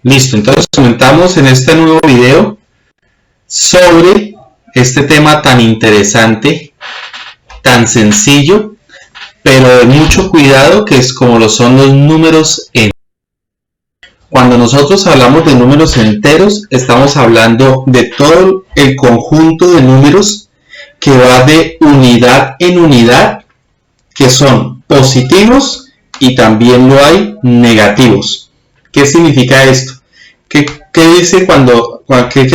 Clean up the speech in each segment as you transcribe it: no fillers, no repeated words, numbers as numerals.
Listo, entonces comentamos en este nuevo video sobre este tema tan interesante, tan sencillo, pero de mucho cuidado, que es como lo son los números enteros. Cuando nosotros hablamos de números enteros, estamos hablando de todo el conjunto de números que va de unidad en unidad, que son positivos y también lo hay negativos. ¿Qué significa esto? ¿Qué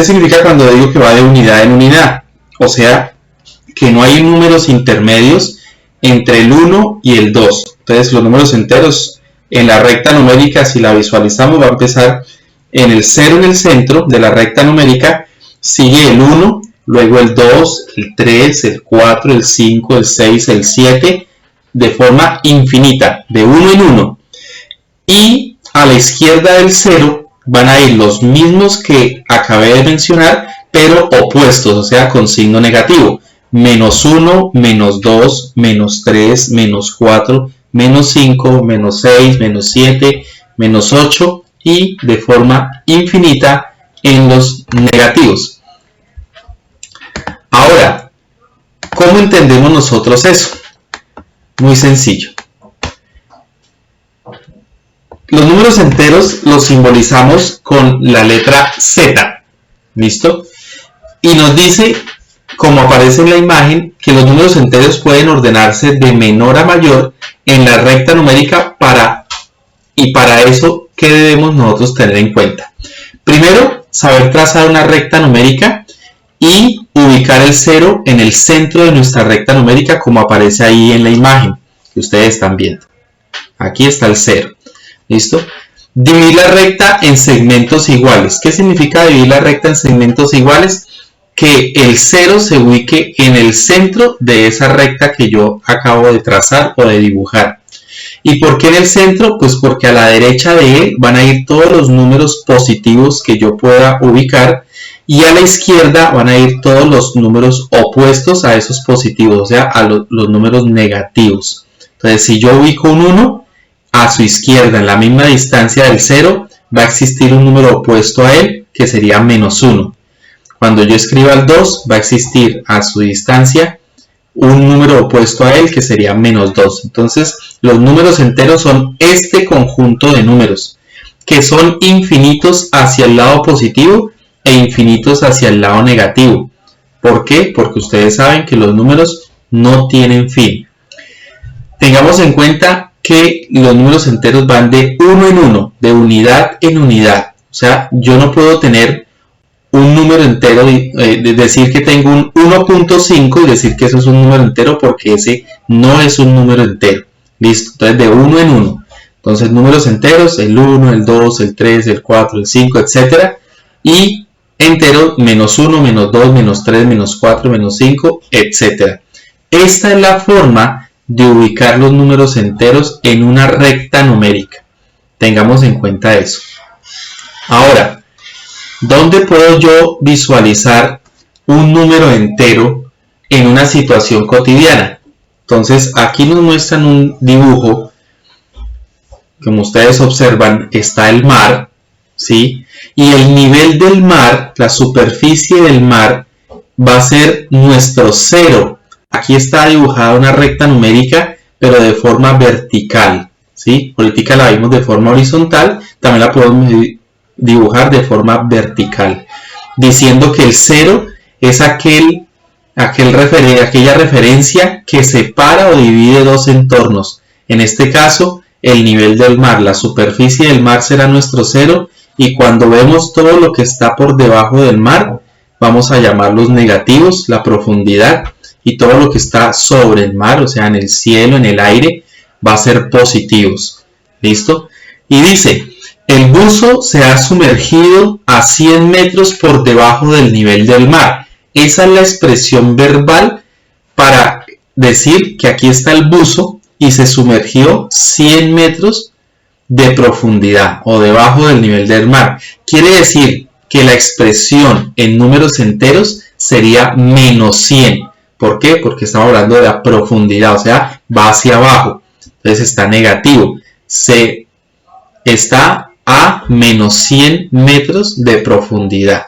significa cuando digo que va de unidad en unidad? O sea, que no hay números intermedios entre el 1 y el 2. Entonces, los números enteros en la recta numérica, si la visualizamos, va a empezar en el 0 en el centro de la recta numérica, sigue el 1, luego el 2, el 3, el 4, el 5, el 6, el 7, de forma infinita, de 1 en 1. Y a la izquierda del 0 van a ir los mismos que acabé de mencionar, pero opuestos, o sea, con signo negativo. Menos 1, menos 2, menos 3, menos 4, menos 5, menos 6, menos 7, menos 8 y de forma infinita en los negativos. Ahora, ¿cómo entendemos nosotros eso? Muy sencillo. Los números enteros los simbolizamos con la letra Z. ¿Listo? Y nos dice, como aparece en la imagen, que los números enteros pueden ordenarse de menor a mayor en la recta numérica y para eso, ¿qué debemos nosotros tener en cuenta? Primero, saber trazar una recta numérica y ubicar el 0 en el centro de nuestra recta numérica, como aparece ahí en la imagen que ustedes están viendo. Aquí está el 0. ¿Listo? Dividir la recta en segmentos iguales. ¿Qué significa dividir la recta en segmentos iguales? Que el 0 se ubique en el centro de esa recta que yo acabo de trazar o de dibujar. ¿Y por qué en el centro? Pues porque a la derecha de él van a ir todos los números positivos que yo pueda ubicar y a la izquierda van a ir todos los números opuestos a esos positivos, o sea, a los números negativos. Entonces, si yo ubico un 1, a su izquierda, en la misma distancia del 0, va a existir un número opuesto a él, que sería menos 1. Cuando yo escriba el 2, va a existir a su distancia un número opuesto a él, que sería menos 2. Entonces, los números enteros son este conjunto de números, que son infinitos hacia el lado positivo e infinitos hacia el lado negativo. ¿Por qué? Porque ustedes saben que los números no tienen fin. Tengamos en cuenta que los números enteros van de 1 en 1, de unidad en unidad. O sea, yo no puedo tener un número entero, decir que tengo un 1.5 y decir que eso es un número entero, porque ese no es un número entero. Listo, entonces de 1 en 1. Entonces números enteros, el 1, el 2, el 3, el 4, el 5, etc. Y enteros, menos 1, menos 2, menos 3, menos 4, menos 5, etc. Esta es la forma de ubicar los números enteros en una recta numérica. Tengamos en cuenta eso. Ahora, ¿dónde puedo yo visualizar un número entero en una situación cotidiana? Entonces, aquí nos muestran un dibujo. Como ustedes observan, está el mar, ¿sí? Y el nivel del mar, la superficie del mar, va a ser nuestro 0. Aquí está dibujada una recta numérica, pero de forma vertical, ¿sí? Ahorita la vimos de forma horizontal, también la podemos dibujar de forma vertical, diciendo que el 0 es aquella referencia que separa o divide dos entornos. En este caso, el nivel del mar, la superficie del mar será nuestro 0, y cuando vemos todo lo que está por debajo del mar, vamos a llamarlos negativos, la profundidad, y todo lo que está sobre el mar, o sea, en el cielo, en el aire, va a ser positivos. ¿Listo? Y dice, el buzo se ha sumergido a 100 metros por debajo del nivel del mar. Esa es la expresión verbal para decir que aquí está el buzo y se sumergió 100 metros de profundidad o debajo del nivel del mar. Quiere decir que la expresión en números enteros sería menos 100. ¿Por qué? Porque estamos hablando de la profundidad, o sea, va hacia abajo. Entonces está negativo. Se está a menos 100 metros de profundidad.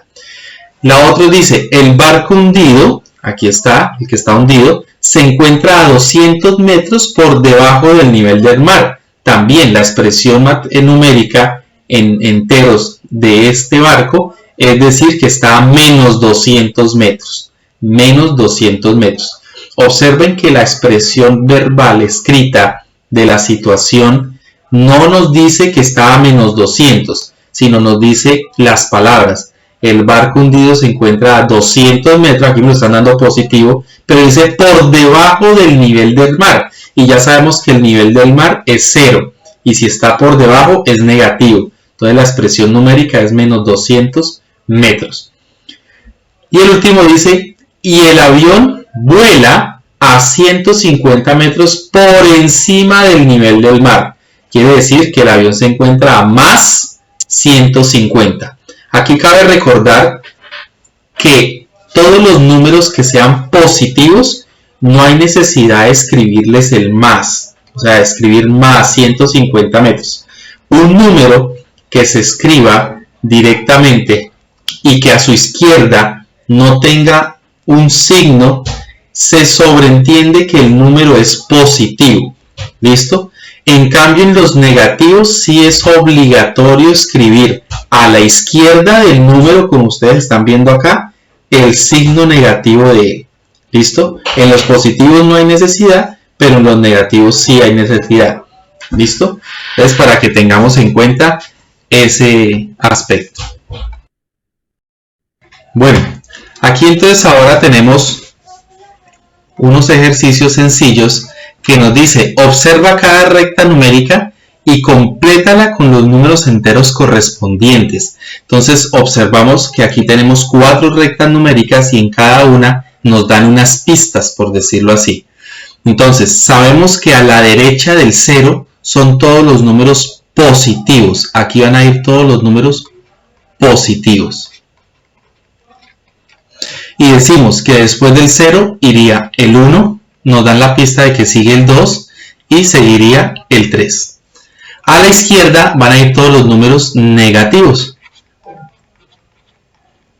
La otra dice, el barco hundido, aquí está, el que está hundido, se encuentra a 200 metros por debajo del nivel del mar. También la expresión numérica en enteros de este barco, es decir, que está a menos 200 metros. Menos 200 metros. Observen que la expresión verbal escrita de la situación no nos dice que está a menos 200, sino nos dice las palabras. El barco hundido se encuentra a 200 metros, aquí me lo están dando positivo, pero dice por debajo del nivel del mar. Y ya sabemos que el nivel del mar es 0, y si está por debajo es negativo. Entonces la expresión numérica es menos 200 metros. Y el último dice, y el avión vuela a 150 metros por encima del nivel del mar. Quiere decir que el avión se encuentra a más 150. Aquí cabe recordar que todos los números que sean positivos, no hay necesidad de escribirles el más, o sea, de escribir más 150 metros. Un número que se escriba directamente y que a su izquierda no tenga un signo, se sobreentiende que el número es positivo. ¿Listo? En cambio, en los negativos sí es obligatorio escribir a la izquierda del número, como ustedes están viendo acá, el signo negativo de él. ¿Listo? En los positivos no hay necesidad, pero en los negativos sí hay necesidad. ¿Listo? Entonces, para que tengamos en cuenta ese aspecto. Bueno, aquí entonces ahora tenemos unos ejercicios sencillos que nos dice, observa cada recta numérica y complétala con los números enteros correspondientes. Entonces observamos que aquí tenemos 4 rectas numéricas y en cada una nos dan unas pistas, por decirlo así. Entonces sabemos que a la derecha del 0 son todos los números positivos. Aquí van a ir todos los números positivos. Y decimos que después del 0 iría el 1, nos dan la pista de que sigue el 2 y seguiría el 3. A la izquierda van a ir todos los números negativos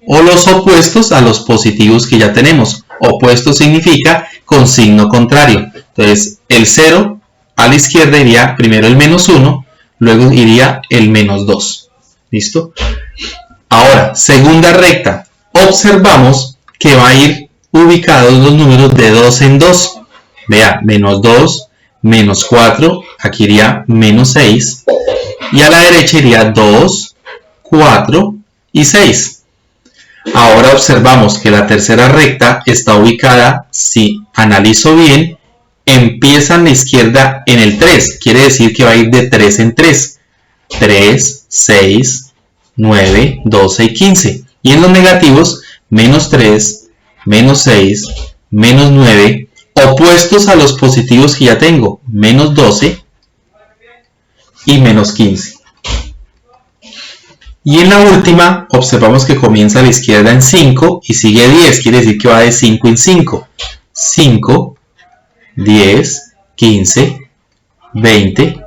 o los opuestos a los positivos que ya tenemos. Opuesto significa con signo contrario. Entonces el 0 a la izquierda iría primero el menos 1, luego iría el menos 2. ¿Listo? Ahora, segunda recta. Observamos que va a ir ubicados los números de 2 en 2. Vea, menos 2, menos 4, aquí iría menos 6. Y a la derecha iría 2, 4 y 6. Ahora observamos que la tercera recta está ubicada, si analizo bien, empieza en la izquierda en el 3. Quiere decir que va a ir de 3 en 3. 3, 6, 9, 12 y 15. Y en los negativos, menos 3, menos 6, menos 9, opuestos a los positivos que ya tengo, menos 12 y menos 15. Y en la última, observamos que comienza a la izquierda en 5 y sigue 10, quiere decir que va de 5 en 5. 5, 10, 15, 20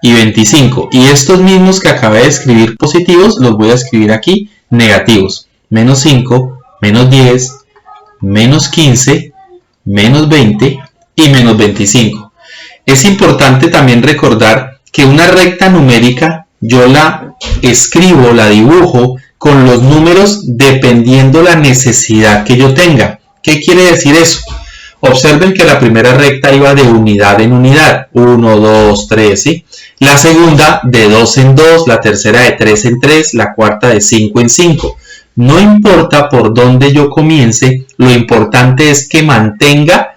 y 25. Y estos mismos que acabé de escribir positivos, los voy a escribir aquí negativos. Menos 5, menos 10, menos 15, menos 20 y menos 25. Es importante también recordar que una recta numérica yo la escribo, la dibujo con los números dependiendo la necesidad que yo tenga. ¿Qué quiere decir eso? Observen que la primera recta iba de unidad en unidad, 1, 2, 3, ¿sí? La segunda de 2 en 2, la tercera de 3 en 3, la cuarta de 5 en 5. No importa por dónde yo comience, lo importante es que mantenga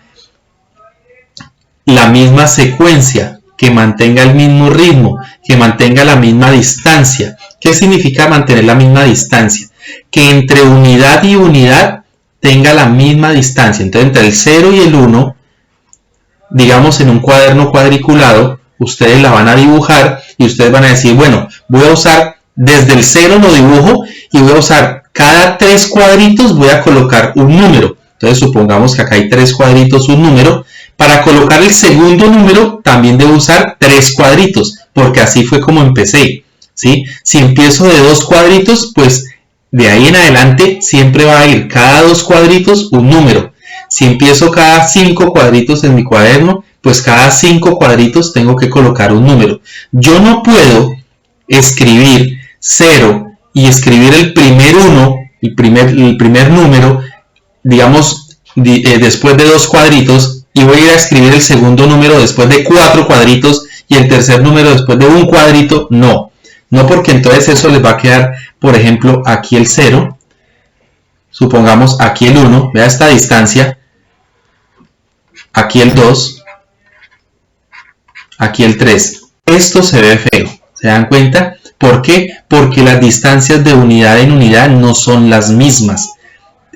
la misma secuencia, que mantenga el mismo ritmo, que mantenga la misma distancia. ¿Qué significa mantener la misma distancia? Que entre unidad y unidad tenga la misma distancia. Entonces, entre el 0 y el 1, digamos en un cuaderno cuadriculado, ustedes la van a dibujar y ustedes van a decir, bueno, voy a usar desde el 0 lo dibujo y voy a usar cada 3 cuadritos voy a colocar un número. Entonces supongamos que acá hay 3 cuadritos, un número. Para colocar el segundo número también debo usar 3 cuadritos, porque así fue como empecé, ¿sí? Si empiezo de 2 cuadritos, pues de ahí en adelante siempre va a ir cada 2 cuadritos un número. Si empiezo cada 5 cuadritos en mi cuaderno, pues cada 5 cuadritos tengo que colocar un número. Yo no puedo escribir 0 y escribir el primer 1, el primer número, digamos, después de 2 cuadritos, y voy a ir a escribir el segundo número después de 4 cuadritos y el tercer número después de un cuadrito. No, porque entonces eso les va a quedar, por ejemplo, aquí el 0, supongamos aquí el 1, vea esta distancia, aquí el 2, aquí el 3. Esto se ve feo, ¿se dan cuenta? ¿Por qué? Porque las distancias de unidad en unidad no son las mismas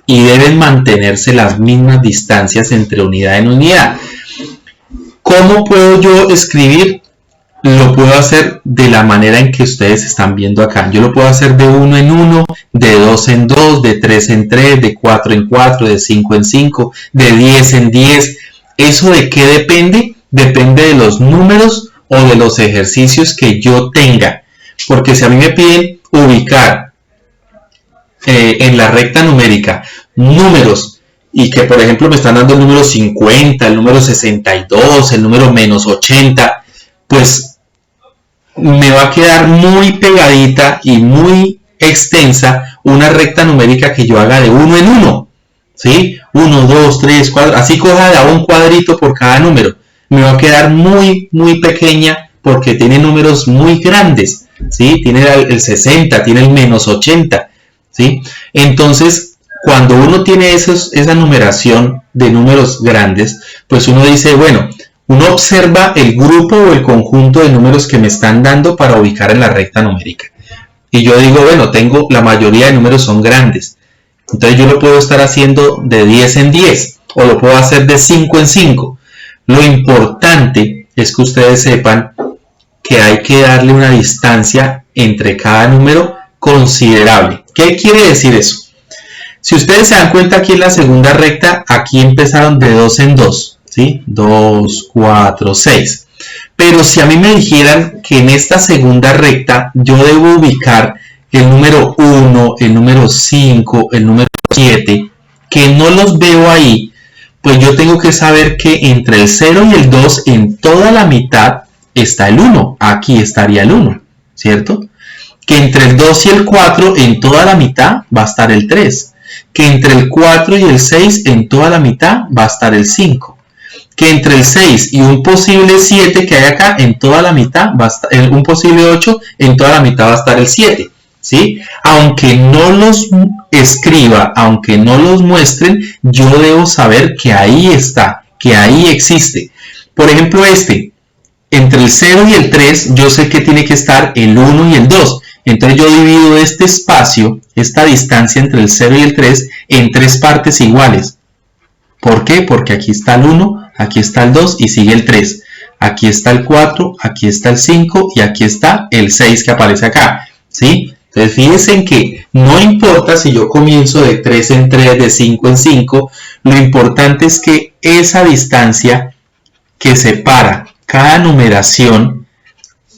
y deben mantenerse las mismas distancias entre unidad en unidad. ¿Cómo puedo yo escribir? Lo puedo hacer de la manera en que ustedes están viendo acá. Yo lo puedo hacer de 1 en 1, de 2 en 2, de 3 en 3, de 4 en 4, de 5 en 5, de 10 en 10. ¿Eso de qué depende? Depende de los números o de los ejercicios que yo tenga. Porque si a mí me piden ubicar en la recta numérica números y que por ejemplo me están dando el número 50, el número 62, el número menos 80, pues me va a quedar muy pegadita y muy extensa una recta numérica que yo haga de 1 en 1, ¿sí? 1, 2, 3, 4, así coja de a un cuadrito por cada número. Me va a quedar muy pequeña porque tiene números muy grandes, ¿sí? Tiene el 60, tiene el menos 80, ¿sí? Entonces, cuando uno tiene esa numeración de números grandes, pues uno dice, bueno, uno observa el grupo o el conjunto de números que me están dando para ubicar en la recta numérica. Y yo digo, bueno, la mayoría de números son grandes. Entonces yo lo puedo estar haciendo de 10 en 10 o lo puedo hacer de 5 en 5. Lo importante es que ustedes sepan que hay que darle una distancia entre cada número considerable. ¿Qué quiere decir eso? Si ustedes se dan cuenta aquí en la segunda recta, aquí empezaron de 2 en 2, ¿sí? 2, 4, 6. Pero si a mí me dijeran que en esta segunda recta yo debo ubicar el número 1, el número 5, el número 7, que no los veo ahí, pues yo tengo que saber que entre el 0 y el 2 en toda la mitad está el 1. Aquí estaría el 1, ¿cierto? Que entre el 2 y el 4 en toda la mitad va a estar el 3. Que entre el 4 y el 6 en toda la mitad va a estar el 5. Que entre el 6 y un posible 7 que hay acá en toda la mitad va a estar, un posible 8 en toda la mitad va a estar el 7, ¿sí? Aunque no los escriba, aunque no los muestren, yo debo saber que ahí está, que ahí existe. Por ejemplo, entre el 0 y el 3 yo sé que tiene que estar el 1 y el 2. Entonces yo divido este espacio, esta distancia entre el 0 y el 3 en 3 partes iguales. ¿Por qué? Porque aquí está el 1, aquí está el 2 y sigue el 3. Aquí está el 4, aquí está el 5 y aquí está el 6 que aparece acá, ¿sí? Entonces fíjense en que no importa si yo comienzo de 3 en 3, de 5 en 5, lo importante es que esa distancia que separa cada numeración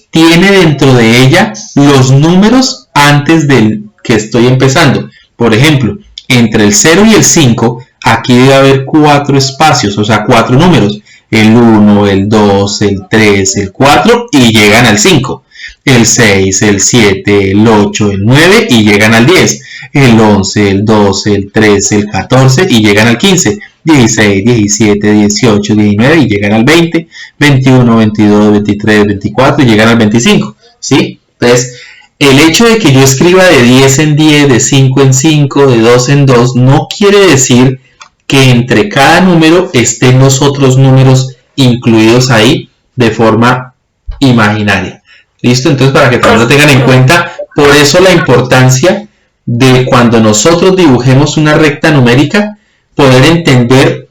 tiene dentro de ella los números antes del que estoy empezando. Por ejemplo, entre el 0 y el 5, aquí debe haber 4 espacios, o sea, 4 números. El 1, el 2, el 3, el 4 y llegan al 5. El 6, el 7, el 8, el 9 y llegan al 10. El 11, el 12, el 13, el 14 y llegan al 15. 16, 17, 18, 19 y llegan al 20, 21, 22, 23, 24 y llegan al 25, ¿sí? Entonces, el hecho de que yo escriba de 10 en 10, de 5 en 5, de 2 en 2, no quiere decir que entre cada número estén los otros números incluidos ahí de forma imaginaria. ¿Listo? Entonces, para que también lo tengan en cuenta, por eso la importancia de cuando nosotros dibujemos una recta numérica, poder entender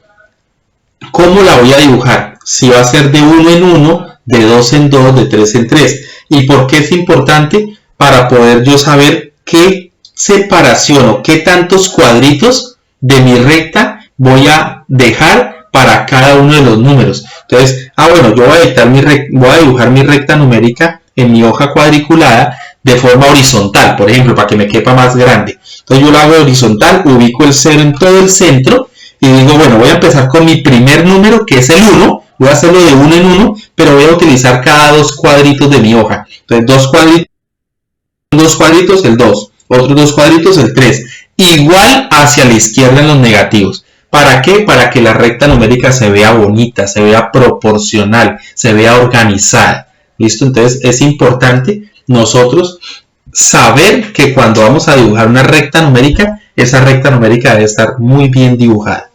cómo la voy a dibujar. Si va a ser de 1 en 1, de 2 en 2, de 3 en 3. ¿Y por qué es importante? Para poder yo saber qué separación o qué tantos cuadritos de mi recta voy a dejar para cada uno de los números. Entonces, bueno, yo voy a dibujar mi recta numérica en mi hoja cuadriculada de forma horizontal, por ejemplo, para que me quepa más grande. Entonces yo lo hago horizontal, ubico el 0 en todo el centro y digo, bueno, voy a empezar con mi primer número, que es el 1, voy a hacerlo de 1 en 1, pero voy a utilizar cada 2 cuadritos de mi hoja. Entonces, 2 cuadritos el 2, otros 2 cuadritos el 3, igual hacia la izquierda en los negativos. ¿Para qué? Para que la recta numérica se vea bonita, se vea proporcional, se vea organizada. ¿Listo? Entonces es importante nosotros saber que cuando vamos a dibujar una recta numérica, esa recta numérica debe estar muy bien dibujada.